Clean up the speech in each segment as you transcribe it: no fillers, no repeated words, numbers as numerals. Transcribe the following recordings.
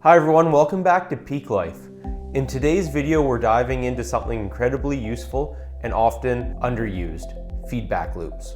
Hi everyone, welcome back to Peak Life. In today's video, we're diving into something incredibly useful and often underused: feedback loops.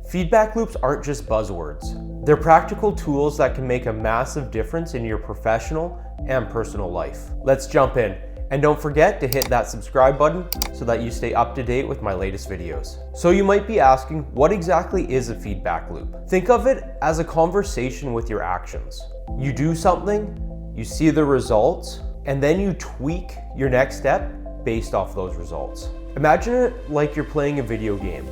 Feedback loops aren't just buzzwords. They're practical tools that can make a massive difference in your professional and personal life. Let's jump in. And don't forget to hit that subscribe button so that you stay up to date with my latest videos. So you might be asking, what exactly is a feedback loop? Think of it as a conversation with your actions. You do something, you see the results, and then you tweak your next step based off those results. Imagine it like you're playing a video game.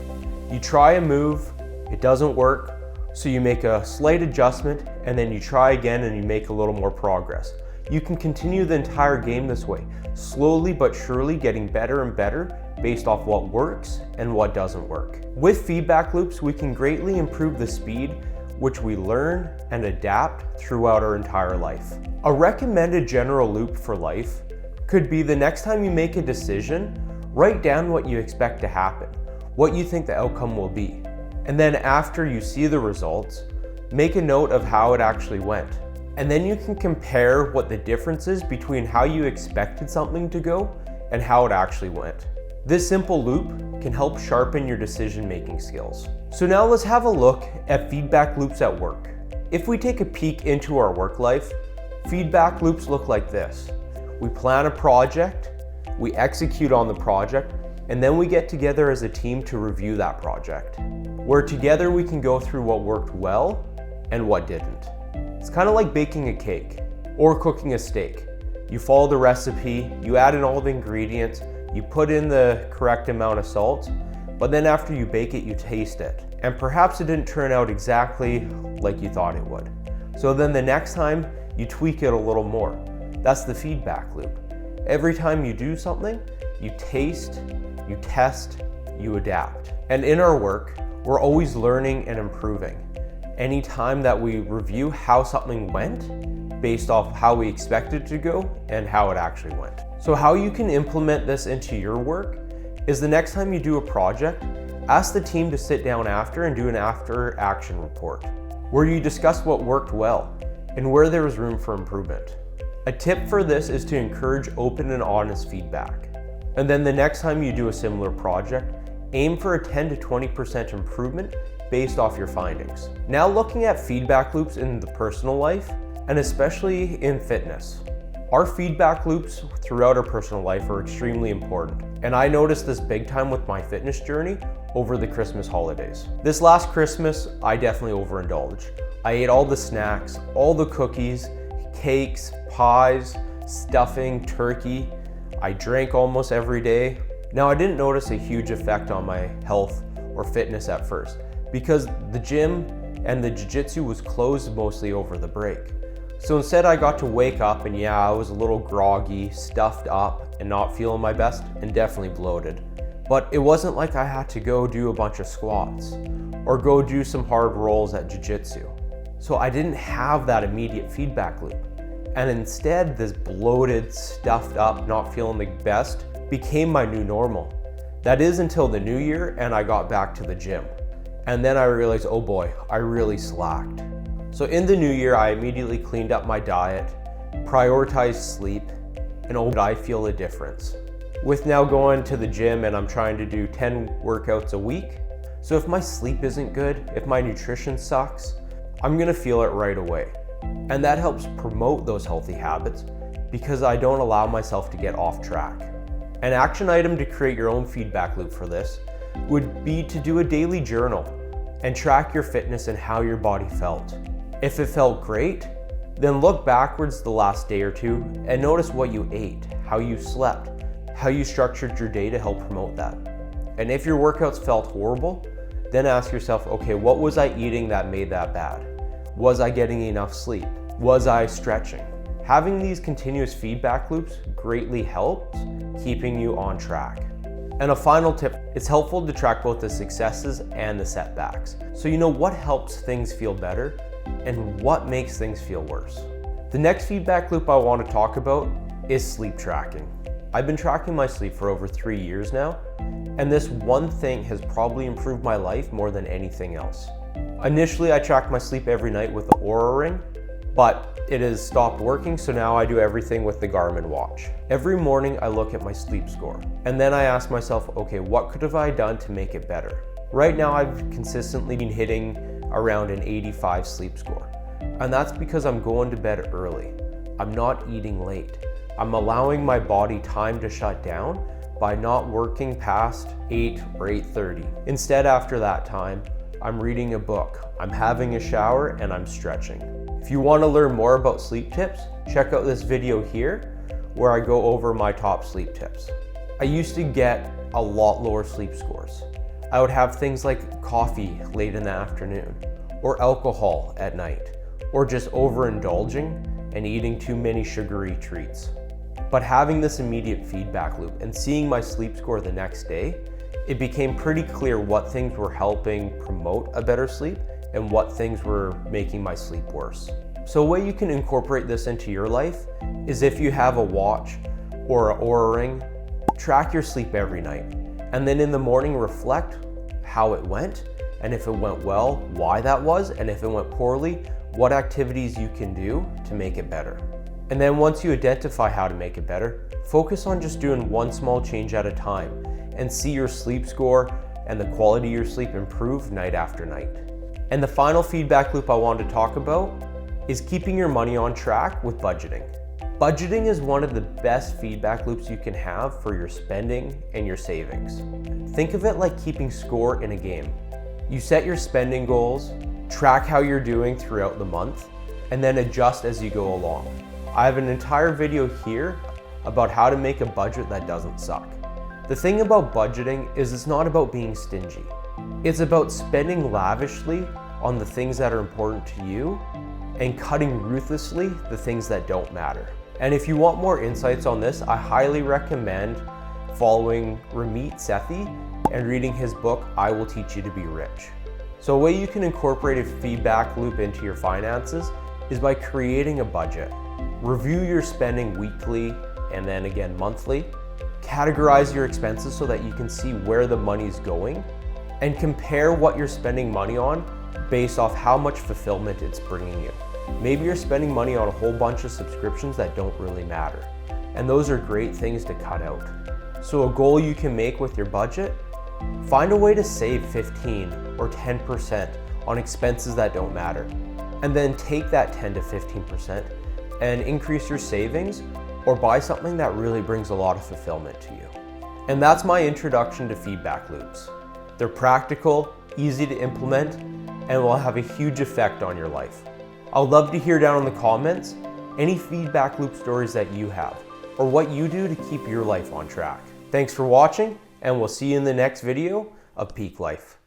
You try a move, it doesn't work, so you make a slight adjustment, and then you try again and you make a little more progress. You can continue the entire game this way, slowly but surely getting better and better based off what works and what doesn't work. With feedback loops, we can greatly improve the speed which we learn and adapt throughout our entire life. A recommended general loop for life could be the next time you make a decision, write down what you expect to happen, what you think the outcome will be. And then after you see the results, make a note of how it actually went. And then you can compare what the difference is between how you expected something to go and how it actually went. This simple loop can help sharpen your decision-making skills. So now let's have a look at feedback loops at work. If we take a peek into our work life, feedback loops look like this. We plan a project, we execute on the project, and then we get together as a team to review that project, where together we can go through what worked well and what didn't. It's kind of like baking a cake or cooking a steak. You follow the recipe, you add in all the ingredients, you put in the correct amount of salt, but then after you bake it, you taste it. And perhaps it didn't turn out exactly like you thought it would. So then the next time, you tweak it a little more. That's the feedback loop. Every time you do something, you taste, you test, you adapt. And in our work, we're always learning and improving. Anytime that we review how something went based off how we expected it to go and how it actually went. So how you can implement this into your work is the next time you do a project, ask the team to sit down after and do an after action report where you discuss what worked well and where there was room for improvement. A tip for this is to encourage open and honest feedback. And then the next time you do a similar project, aim for a 10 to 20% improvement based off your findings. Now looking at feedback loops in the personal life, and especially in fitness. Our feedback loops throughout our personal life are extremely important. And I noticed this big time with my fitness journey over the Christmas holidays. This last Christmas, I definitely overindulged. I ate all the snacks, all the cookies, cakes, pies, stuffing, turkey. I drank almost every day. Now I didn't notice a huge effect on my health or fitness at first, because the gym and the jiu-jitsu was closed mostly over the break. So instead I got to wake up and yeah, I was a little groggy, stuffed up, and not feeling my best, and definitely bloated. But it wasn't like I had to go do a bunch of squats or go do some hard rolls at jiu-jitsu. So I didn't have that immediate feedback loop. And instead, this bloated, stuffed up, not feeling the best became my new normal. That is until the new year and I got back to the gym. And then I realized, oh boy, I really slacked. So in the new year, I immediately cleaned up my diet, prioritized sleep, and oh, I feel a difference. With now going to the gym and I'm trying to do 10 workouts a week, so if my sleep isn't good, if my nutrition sucks, I'm gonna feel it right away. And that helps promote those healthy habits because I don't allow myself to get off track. An action item to create your own feedback loop for this would be to do a daily journal and track your fitness and how your body felt. If it felt great, then look backwards the last day or two and notice what you ate, how you slept, how you structured your day to help promote that. And if your workouts felt horrible, then ask yourself, okay, what was I eating that made that bad? Was I getting enough sleep? Was I stretching? Having these continuous feedback loops greatly helps keeping you on track. And a final tip, it's helpful to track both the successes and the setbacks, so you know what helps things feel better and what makes things feel worse. The next feedback loop I want to talk about is sleep tracking. I've been tracking my sleep for over 3 years now, and this one thing has probably improved my life more than anything else. Initially, I tracked my sleep every night with the Oura Ring, but it has stopped working, so now I do everything with the Garmin watch. Every morning I look at my sleep score, and then I ask myself, okay, what could have I done to make it better? Right now I've consistently been hitting around an 85 sleep score, and that's because I'm going to bed early. I'm not eating late. I'm allowing my body time to shut down by not working past 8 or 8:30. Instead, after that time, I'm reading a book, I'm having a shower, and I'm stretching. If you want to learn more about sleep tips, check out this video here where I go over my top sleep tips. I used to get a lot lower sleep scores. I would have things like coffee late in the afternoon, or alcohol at night, or just overindulging and eating too many sugary treats. But having this immediate feedback loop and seeing my sleep score the next day, it became pretty clear what things were helping promote a better sleep and what things were making my sleep worse. So a way you can incorporate this into your life is if you have a watch or an Oura Ring, track your sleep every night. And then in the morning, reflect how it went, and if it went well, why that was, and if it went poorly, what activities you can do to make it better. And then once you identify how to make it better, focus on just doing one small change at a time and see your sleep score and the quality of your sleep improve night after night. And the final feedback loop I want to talk about is keeping your money on track with budgeting. Budgeting is one of the best feedback loops you can have for your spending and your savings. Think of it like keeping score in a game. You set your spending goals, track how you're doing throughout the month, and then adjust as you go along. I have an entire video here about how to make a budget that doesn't suck. The thing about budgeting is it's not about being stingy. It's about spending lavishly on the things that are important to you and cutting ruthlessly the things that don't matter. And if you want more insights on this, I highly recommend following Ramit Sethi and reading his book, I Will Teach You to Be Rich. So a way you can incorporate a feedback loop into your finances is by creating a budget. Review your spending weekly and then again monthly. Categorize your expenses so that you can see where the money's going, and compare what you're spending money on based off how much fulfillment it's bringing you. Maybe you're spending money on a whole bunch of subscriptions that don't really matter, and those are great things to cut out. So a goal you can make with your budget, find a way to save 15 or 10% on expenses that don't matter, and then take that 10 to 15% and increase your savings or buy something that really brings a lot of fulfillment to you. And that's my introduction to feedback loops. They're practical, easy to implement, and will have a huge effect on your life. I would love to hear down in the comments any feedback loop stories that you have, or what you do to keep your life on track. Thanks for watching, and we'll see you in the next video of Peak Life.